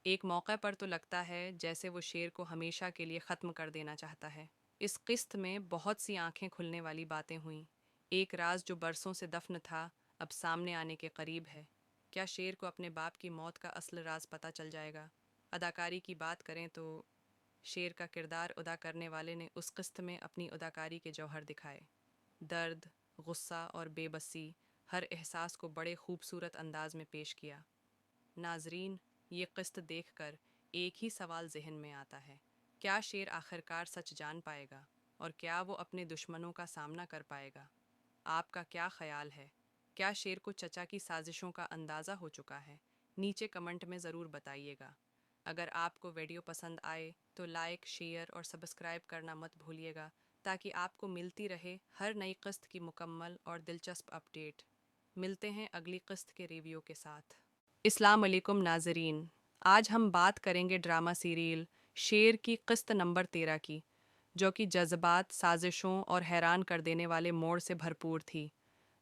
ایک موقع پر تو لگتا ہے جیسے وہ شیر کو ہمیشہ کے لیے ختم کر دینا چاہتا ہے۔ اس قسط میں بہت سی آنکھیں کھلنے والی باتیں ہوئیں۔ ایک راز جو برسوں سے دفن تھا اب سامنے آنے کے قریب ہے۔ کیا شیر کو اپنے باپ کی موت کا اصل راز پتہ چل جائے گا؟ اداکاری کی بات کریں تو شیر کا کردار ادا کرنے والے نے اس قسط میں اپنی اداکاری کے جوہر دکھائے۔ درد، غصہ اور بے بسی، ہر احساس کو بڑے خوبصورت انداز میں پیش کیا۔ ناظرین، یہ قسط دیکھ کر ایک ہی سوال ذہن میں آتا ہے: کیا شیر آخرکار سچ جان پائے گا اور کیا وہ اپنے دشمنوں کا سامنا کر پائے گا؟ آپ کا کیا خیال ہے؟ کیا شیر کو چچا کی سازشوں کا اندازہ ہو چکا ہے؟ نیچے کمنٹ میں ضرور بتائیے گا۔ اگر آپ کو ویڈیو پسند آئے تو لائک، شیئر اور سبسکرائب کرنا مت بھولیے گا تاکہ آپ کو ملتی رہے ہر نئی قسط کی مکمل اور دلچسپ اپڈیٹ۔ ملتے ہیں اگلی قسط کے ریویو کے ساتھ۔ السلام علیکم ناظرین، آج ہم بات کریں گے ڈرامہ سیریل شیر کی قسط نمبر 13 کی، جو کہ جذبات، سازشوں اور حیران کر دینے والے موڑ سے بھرپور تھی۔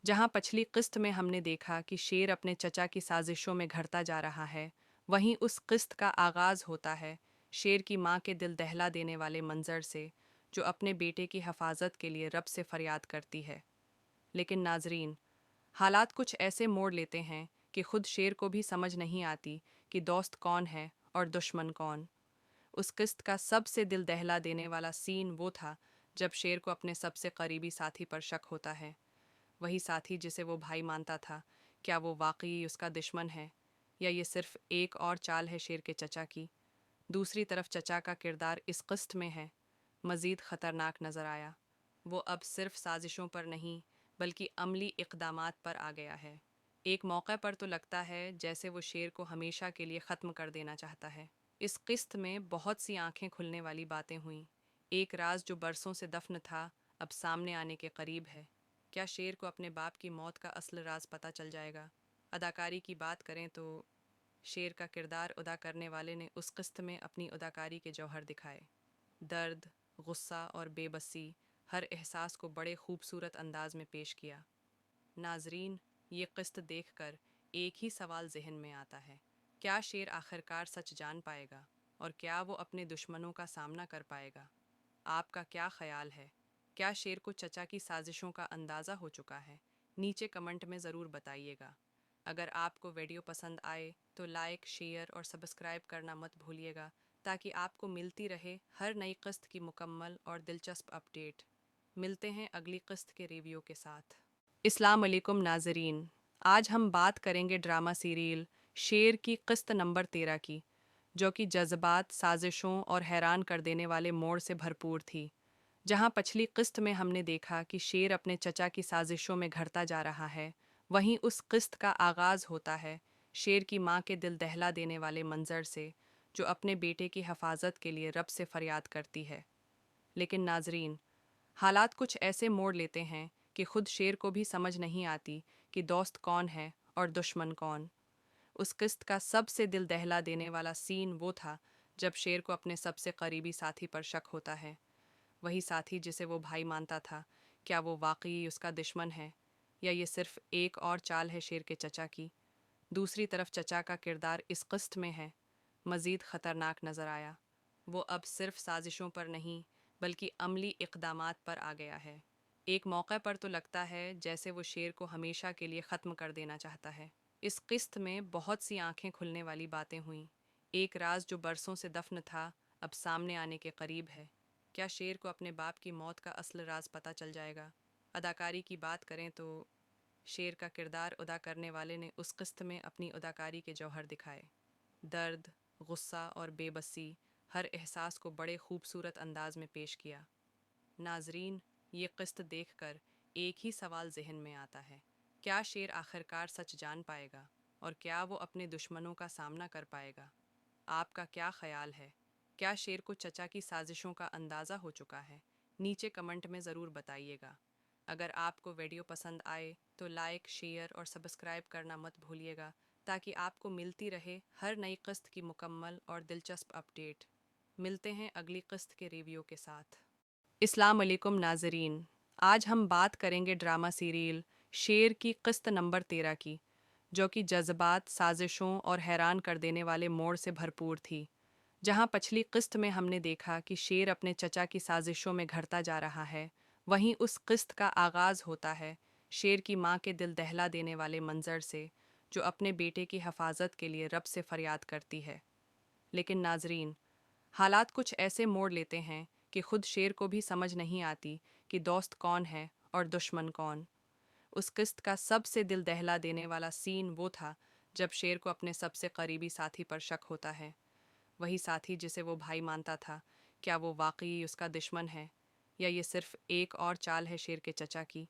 جہاں پچھلی قسط میں ہم نے دیکھا کہ شیر اپنے چچا کی سازشوں میں گھڑتا جا رہا ہے، وہیں اس قسط کا آغاز ہوتا ہے شیر کی ماں کے دل دہلا دینے والے منظر سے، جو اپنے بیٹے کی حفاظت کے لیے رب سے فریاد کرتی ہے۔ لیکن ناظرین، حالات کچھ ایسے موڑ لیتے ہیں کہ خود شیر کو بھی سمجھ نہیں آتی کہ دوست کون ہے اور دشمن کون۔ اس قسط کا سب سے دل دہلا دینے والا سین وہ تھا جب شیر کو اپنے سب سے قریبی ساتھی پر شک ہوتا ہے، وہی ساتھی جسے وہ بھائی مانتا تھا۔ کیا وہ واقعی اس کا دشمن ہے یا یہ صرف ایک اور چال ہے شیر کے چچا کی؟ دوسری طرف چچا کا کردار اس قسط میں ہے مزید خطرناک نظر آیا۔ وہ اب صرف سازشوں پر نہیں बल्कि अमली इक़दामात पर आ गया है। एक मौके पर तो लगता है जैसे वो शेर को हमेशा के लिए ख़त्म कर देना चाहता है। इस किस्त में बहुत सी आंखें खुलने वाली बातें हुईं। एक राज जो बरसों से दफन था अब सामने आने के करीब है। क्या शेर को अपने बाप की मौत का असल राज पता चल जाएगा? अदाकारी की बात करें तो शेर का किरदार अदा करने वाले ने उस किस्त में अपनी अदाकारी के जौहर दिखाए। दर्द, गुस्सा और बेबसी हर एहसास को बड़े खूबसूरत अंदाज में पेश किया। नाजरीन, ये किस्त देखकर एक ही सवाल जहन में आता है, क्या शेर आखिरकार सच जान पाएगा और क्या वो अपने दुश्मनों का सामना कर पाएगा? आपका क्या ख्याल है? क्या शेर को चचा की साजिशों का अंदाज़ा हो चुका है? नीचे कमेंट में ज़रूर बताइएगा। अगर आपको वीडियो पसंद आए तो लाइक, शेयर और सब्सक्राइब करना मत भूलिएगा ताकि आपको मिलती रहे हर नई किस्त की मुकम्मल और दिलचस्प अपडेट। मिलते हैं अगली किस्त के रिव्यू के साथ। अस्सलाम वालेकुम नाजरीन, आज हम बात करेंगे ड्रामा सीरियल शेर की किस्त नंबर 13 की, जो कि जज्बात, साजिशों और हैरान कर देने वाले मोड़ से भरपूर थी। जहां पिछली किस्त में हमने देखा कि शेर अपने चचा की साजिशों में घड़ता जा रहा है, वहीं उस किस्त का आगाज़ होता है शेर की मां के दिल दहला देने वाले मंजर से, जो अपने बेटे की हिफाजत के लिए रब से फरियाद करती है। लेकिन नाजरीन, हालात कुछ ऐसे मोड़ लेते हैं कि खुद शेर को भी समझ नहीं आती कि दोस्त कौन है और दुश्मन कौन। उस किस्त का सबसे दिल दहला देने वाला सीन वो था जब शेर को अपने सबसे करीबी साथी पर शक होता है। वही साथी जिसे वो भाई मानता था, क्या वो वाकई उसका दुश्मन है या ये सिर्फ एक और चाल है शेर के चचा की? दूसरी तरफ चचा का किरदार इस किस्त में है मज़ीद ख़तरनाक नज़र आया। वो अब सिर्फ साजिशों पर नहीं बल्कि अमली इक़दामात पर आ गया है। एक मौके पर तो लगता है जैसे वो शेर को हमेशा के लिए ख़त्म कर देना चाहता है। इस किस्त में बहुत सी आंखें खुलने वाली बातें हुईं। एक राज जो बरसों से दफन था अब सामने आने के करीब है। क्या शेर को अपने बाप की मौत का असल राज पता चल जाएगा? अदाकारी की बात करें तो शेर का किरदार अदा करने वाले ने उस किस्त में अपनी अदाकारी के जौहर दिखाए। दर्द, गुस्सा और बेबसी हर एहसास को बड़े खूबसूरत अंदाज में पेश किया। नाजरीन, ये किस्त देखकर एक ही सवाल जहन में आता है, क्या शेर आखिरकार सच जान पाएगा और क्या वो अपने दुश्मनों का सामना कर पाएगा? आपका क्या ख्याल है? क्या शेर को चचा की साजिशों का अंदाज़ा हो चुका है? नीचे कमेंट में ज़रूर बताइएगा। अगर आपको वीडियो पसंद आए तो लाइक, शेयर और सब्सक्राइब करना मत भूलिएगा ताकि आपको मिलती रहे हर नई किस्त की मुकम्मल और दिलचस्प अपडेट। मिलते हैं अगली किस्त के रिव्यू के साथ। अस्सलाम वालेकुम नाजरीन, आज हम बात करेंगे ड्रामा सीरियल शेर की किस्त नंबर 13 की, जो कि जज्बात, साजिशों और हैरान कर देने वाले मोड़ से भरपूर थी। जहां पिछली किस्त में हमने देखा कि शेर अपने चचा की साजिशों में घड़ता जा रहा है, वहीं उस किस्त का आगाज़ होता है शेर की मां के दिल दहला देने वाले मंजर से, जो अपने बेटे की हिफाजत के लिए रब से फरियाद करती है। लेकिन नाजरीन, हालात कुछ ऐसे मोड़ लेते हैं कि खुद शेर को भी समझ नहीं आती कि दोस्त कौन है और दुश्मन कौन। उस किस्त का सबसे दिल दहला देने वाला सीन वो था जब शेर को अपने सबसे करीबी साथी पर शक होता है। वही साथी जिसे वो भाई मानता था, क्या वो वाकई उसका दुश्मन है या ये सिर्फ एक और चाल है शेर के चचा की?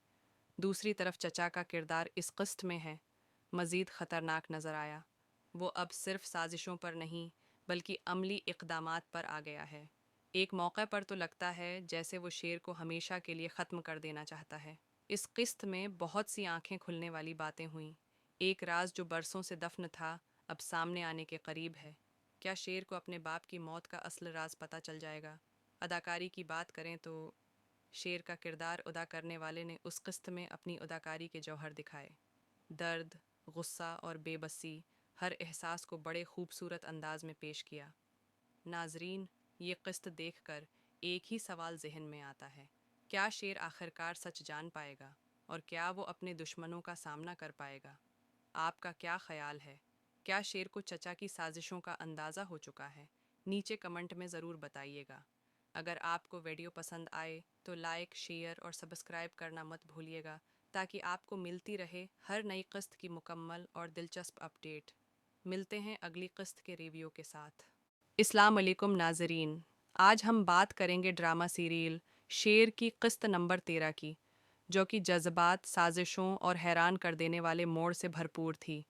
दूसरी तरफ चचा का किरदार इस किस्त में है मज़ीद ख़तरनाक नज़र आया। वो अब सिर्फ साजिशों पर नहीं बल्कि अमली इक़दामात पर आ गया है। एक मौके पर तो लगता है जैसे वो शेर को हमेशा के लिए ख़त्म कर देना चाहता है। इस किस्त में बहुत सी आंखें खुलने वाली बातें हुईं। एक राज जो बरसों से दफन था अब सामने आने के करीब है। क्या शेर को अपने बाप की मौत का असल राज पता चल जाएगा? अदाकारी की बात करें तो शेर का किरदार अदा करने वाले ने उस किस्त में अपनी अदाकारी के जौहर दिखाए। दर्द, गुस्सा और बेबसी हर एहसास को बड़े खूबसूरत अंदाज में पेश किया। नाजरीन, ये किस्त देखकर एक ही सवाल जहन में आता है, क्या शेर आखिरकार सच जान पाएगा और क्या वो अपने दुश्मनों का सामना कर पाएगा? आपका क्या ख्याल है? क्या शेर को चचा की साजिशों का अंदाज़ा हो चुका है? नीचे कमेंट में ज़रूर बताइएगा। अगर आपको वीडियो पसंद आए तो लाइक, शेयर और सब्सक्राइब करना मत भूलिएगा ताकि आपको मिलती रहे हर नई किस्त की मुकम्मल और दिलचस्प अपडेट। मिलते हैं अगली किस्त के रिव्यू के साथ। अस्सलाम वालेकुम नाजरीन, आज हम बात करेंगे ड्रामा सीरियल शेर की किस्त नंबर 13 की, जो कि जज्बात, साजिशों और हैरान कर देने वाले मोड़ से भरपूर थी।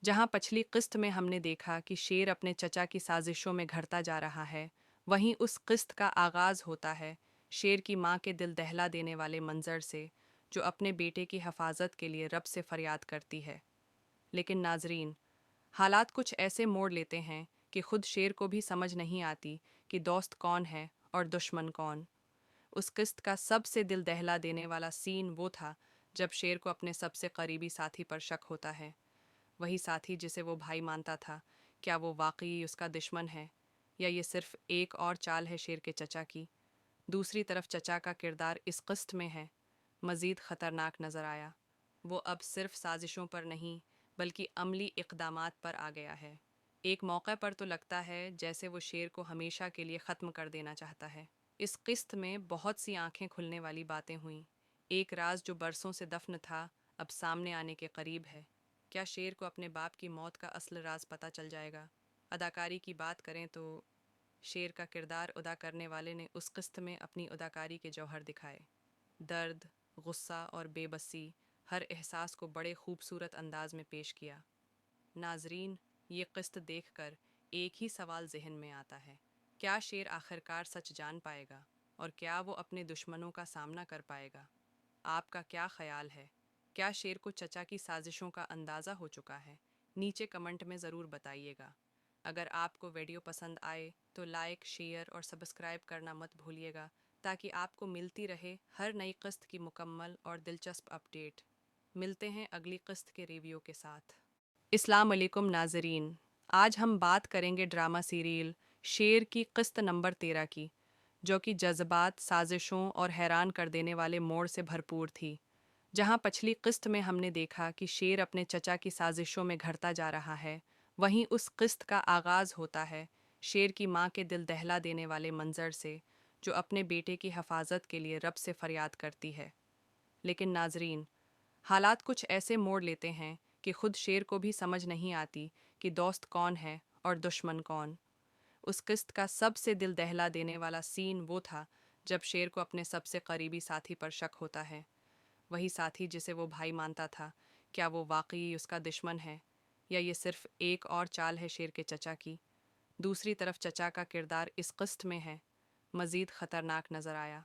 जहां पिछली किस्त में हमने देखा कि शेर अपने चचा की साजिशों में घरता जा रहा है, वहीं उस किस्त का आगाज होता है शेर की मां के दिल दहला देने वाले मंजर से, जो अपने बेटे की हिफाजत के लिए रब से फरियाद करती है। लेकिन नाजरीन, हालात कुछ ऐसे मोड़ लेते हैं कि खुद शेर को भी समझ नहीं आती कि दोस्त कौन है और दुश्मन कौन। उस किस्त का सबसे दिल दहला देने वाला सीन वो था जब शेर को अपने सबसे करीबी साथी पर शक होता है। वही साथी जिसे वो भाई मानता था, क्या वो वाकई उसका दुश्मन है, या ये सिर्फ एक और चाल है शेर के चचा की। दूसरी तरफ चचा का किरदार इस किस्त में है मज़ीद ख़तरनाक नज़र आया। वो अब सिर्फ साजिशों पर नहीं बल्कि अमली इक़दामात पर आ गया है। एक मौके पर तो लगता है जैसे वो शेर को हमेशा के लिए ख़त्म कर देना चाहता है। इस किस्त में बहुत सी आंखें खुलने वाली बातें हुईं। एक राज जो बरसों से दफन था, अब सामने आने के करीब है। क्या शेर को अपने बाप की मौत का असल राज पता चल जाएगा? अदाकारी की बात करें तो शेर का किरदार अदा करने वाले ने उस किस्त में अपनी अदाकारी के जौहर दिखाए। दर्द, गुस्सा और बेबसी हर एहसास को बड़े खूबसूरत अंदाज में पेश किया। नाजरीन, ये किस्त देखकर एक ही सवाल जहन में आता है, क्या शेर आखिरकार सच जान पाएगा और क्या वो अपने दुश्मनों का सामना कर पाएगा? आपका क्या ख्याल है? क्या शेर को चचा की साजिशों का अंदाज़ा हो चुका है? नीचे कमेंट में ज़रूर बताइएगा। अगर आपको वीडियो पसंद आए तो लाइक, शेयर और सब्सक्राइब करना मत भूलिएगा, ताकि आपको मिलती रहे हर नई किस्त की मुकम्मल और दिलचस्प अपडेट। मिलते हैं अगली किस्त के रिव्यू के साथ। अस्सलाम वालेकुम नाजरीन, आज हम बात करेंगे ड्रामा सीरियल शेर की किस्त नंबर 13 की, जो कि जज्बात, साजिशों और हैरान कर देने वाले मोड़ से भरपूर थी। जहां पिछली किस्त में हमने देखा कि शेर अपने चचा की साजिशों में घरता जा रहा है, वहीं उस किस्त का आगाज होता है शेर की मां के दिल दहला देने वाले मंजर से, जो अपने बेटे की हिफाजत के लिए रब से फरियाद करती है। लेकिन नाजरीन, हालात कुछ ऐसे मोड़ लेते हैं कि खुद शेर को भी समझ नहीं आती कि दोस्त कौन है और दुश्मन कौन। उस किस्त का सबसे दिल दहला देने वाला सीन वो था जब शेर को अपने सबसे करीबी साथी पर शक होता है। वही साथी जिसे वो भाई मानता था, क्या वो वाकई उसका दुश्मन है, या ये सिर्फ एक और चाल है शेर के चचा की। दूसरी तरफ चचा का किरदार इस किस्त में है मज़ीद ख़तरनाक नज़र आया।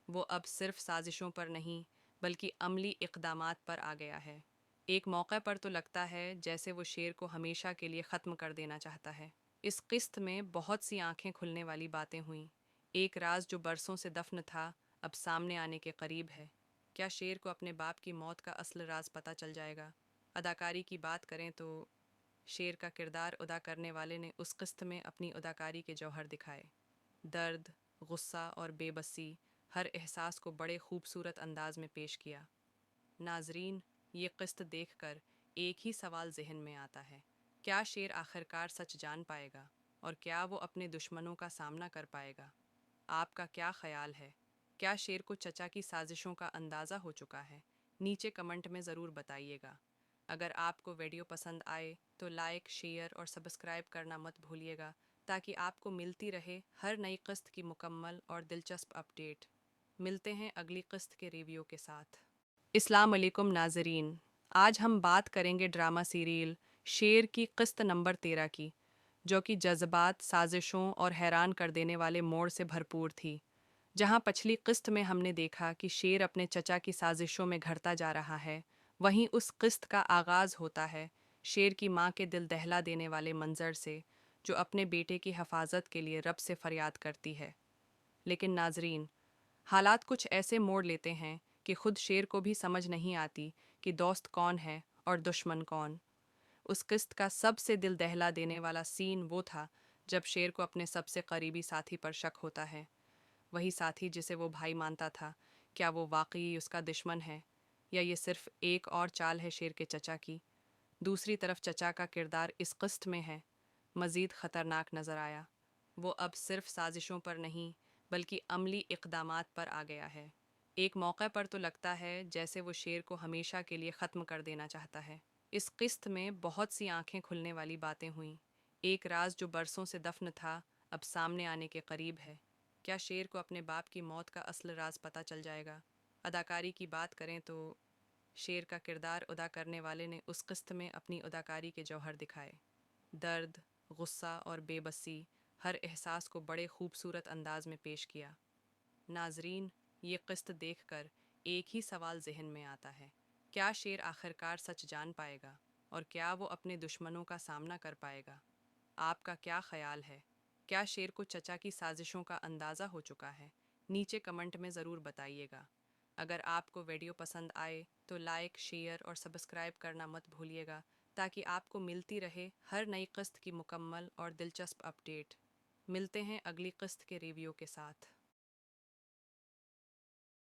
वो अब सिर्फ साजिशों पर नहीं बल्कि अमली इक़दामात पर आ गया है। एक मौके पर तो लगता है जैसे वो शेर को हमेशा के लिए ख़त्म कर देना चाहता है। इस किस्त में बहुत सी आंखें खुलने वाली बातें हुईं। एक राज जो बरसों से दफन था, अब सामने आने के करीब है। क्या शेर को अपने बाप की मौत का असल राज पता चल जाएगा? अदाकारी की बात करें तो शेर का किरदार अदा करने वाले ने उस किस्त में अपनी अदाकारी के जौहर दिखाए। दर्द, गुस्सा और बेबसी हर एहसास को बड़े खूबसूरत अंदाज में पेश किया। नाजरीन, ये किस्त देखकर एक ही सवाल जहन में आता है, क्या शेर आखिरकार सच जान पाएगा और क्या वो अपने दुश्मनों का सामना कर पाएगा? आपका क्या ख्याल है? क्या शेर को चचा की साजिशों का अंदाज़ा हो चुका है? नीचे कमेंट में ज़रूर बताइएगा। अगर आपको वीडियो पसंद आए तो लाइक, शेयर और सब्सक्राइब करना मत भूलिएगा, ताकि आपको मिलती रहे हर नई किस्त की मुकम्मल और दिलचस्प अपडेट। मिलते हैं अगली किस्त के रिव्यू के साथ। अस्सलाम वालेकुम नाजरीन, आज हम बात करेंगे ड्रामा सीरियल शेर की किस्त नंबर 13 की, जो कि जज्बात, साजिशों और हैरान कर देने वाले मोड़ से भरपूर थी। जहां पिछली किस्त में हमने देखा कि शेर अपने चचा की साजिशों में घरता जा रहा है, वहीं उस किस्त का आगाज होता है शेर की मां के दिल दहला देने वाले मंजर से, जो अपने बेटे की हिफाजत के लिए रब से फरियाद करती है। लेकिन नाजरीन, हालात कुछ ऐसे मोड़ लेते हैं कि खुद शेर को भी समझ नहीं आती कि दोस्त कौन है और दुश्मन कौन। उस किस्त का सबसे दिल दहला देने वाला सीन वो था जब शेर को अपने सबसे करीबी साथी पर शक होता है। वही साथी जिसे वो भाई मानता था, क्या वो वाकई उसका दुश्मन है, या ये सिर्फ एक और चाल है शेर के चचा की। दूसरी तरफ चचा का किरदार इस किस्त में है मज़ीद ख़तरनाक नज़र आया। वो अब सिर्फ साजिशों पर नहीं बल्कि अमली इक़दामात पर आ गया है। एक मौके पर तो लगता है जैसे वो शेर को हमेशा के लिए ख़त्म कर देना चाहता है। इस किस्त में बहुत सी आंखें खुलने वाली बातें हुईं। एक राज जो बरसों से दफन था, अब सामने आने के करीब है। क्या शेर को अपने बाप की मौत का असल राज पता चल जाएगा? اداکاری کی بات کریں تو شیر کا کردار ادا کرنے والے نے اس قسط میں اپنی اداکاری کے جوہر دکھائے۔ درد، غصہ اور بے بسی، ہر احساس کو بڑے خوبصورت انداز میں پیش کیا۔ ناظرین، یہ قسط دیکھ کر ایک ہی سوال ذہن میں آتا ہے، کیا شیر آخرکار سچ جان پائے گا اور کیا وہ اپنے دشمنوں کا سامنا کر پائے گا؟ آپ کا کیا خیال ہے؟ کیا شیر کو چچا کی سازشوں کا اندازہ ہو چکا ہے؟ نیچے کمنٹ میں ضرور بتائیے گا۔ اگر آپ کو ویڈیو پسند آئے تو لائک، شیئر اور سبسکرائب کرنا مت بھولیے گا تاکہ آپ کو ملتی رہے ہر نئی قسط کی مکمل اور دلچسپ اپڈیٹ۔ ملتے ہیں اگلی قسط کے ریویو کے ساتھ۔